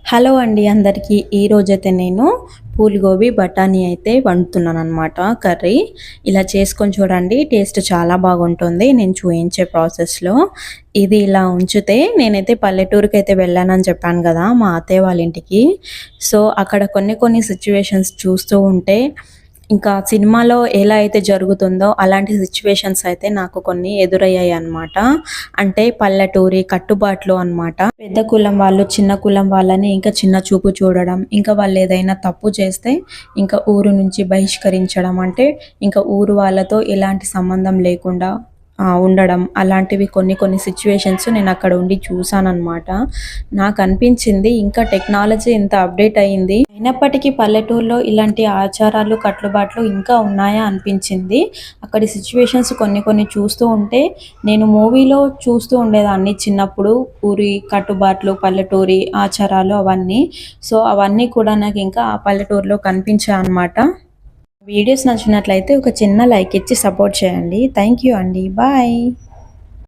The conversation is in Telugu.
హలో అండి అందరికీ. ఈరోజైతే నేను పూలిగోబీ బఠానీ అయితే వండుతున్నాను అనమాట కర్రీ. ఇలా చేసుకొని చూడండి, టేస్ట్ చాలా బాగుంటుంది నేను చూయించే ప్రాసెస్లో. ఇది ఇలా ఉంచితే నేనైతే పల్లెటూరుకి అయితే వెళ్ళానని చెప్పాను కదా మా అత్తయ్య వాళ్ళ ఇంటికి. సో అక్కడ కొన్ని కొన్ని సిచ్యువేషన్స్ చూస్తూ ఉంటే ఇంకా సినిమాలో ఎలా అయితే జరుగుతుందో అలాంటి సిచ్యువేషన్స్ అయితే నాకు కొన్ని ఎదురయ్యాయి అన్నమాట. అంటే పల్లెటూరి కట్టుబాట్లు అన్నమాట. పెద్ద కులం వాళ్ళు చిన్న కులం వాళ్ళని ఇంకా చిన్న చూపు చూడడం, ఇంకా వాళ్ళు ఏదైనా తప్పు చేస్తే ఇంకా ఊరు నుంచి బహిష్కరించడం, అంటే ఇంకా ఊరు వాళ్ళతో ఎలాంటి సంబంధం లేకుండా ఉండడం. అలాంటివి కొన్ని కొన్ని సిచ్యువేషన్స్ నేను అక్కడ ఉండి చూసానన్నమాట. నాకు అనిపించింది ఇంకా టెక్నాలజీ ఇంత అప్డేట్ అయింది, అయినప్పటికీ పల్లెటూరులో ఇలాంటి ఆచారాలు కట్టుబాట్లు ఇంకా ఉన్నాయా అనిపించింది. అక్కడి సిచ్యువేషన్స్ కొన్ని కొన్ని చూస్తూ ఉంటే నేను మూవీలో చూస్తూ ఉండేదాన్ని చిన్నప్పుడు, ఊరి కట్టుబాట్లు పల్లెటూరి ఆచారాలు అవన్నీ. సో అవన్నీ కూడా నాకు ఇంకా ఆ పల్లెటూరులో కనిపించాయి అన్నమాట. వీడియోస్ నచ్చినట్లయితే ఒక చిన్న లైక్ ఇచ్చి సపోర్ట్ చేయండి. థ్యాంక్ యూ అండి. బాయ్.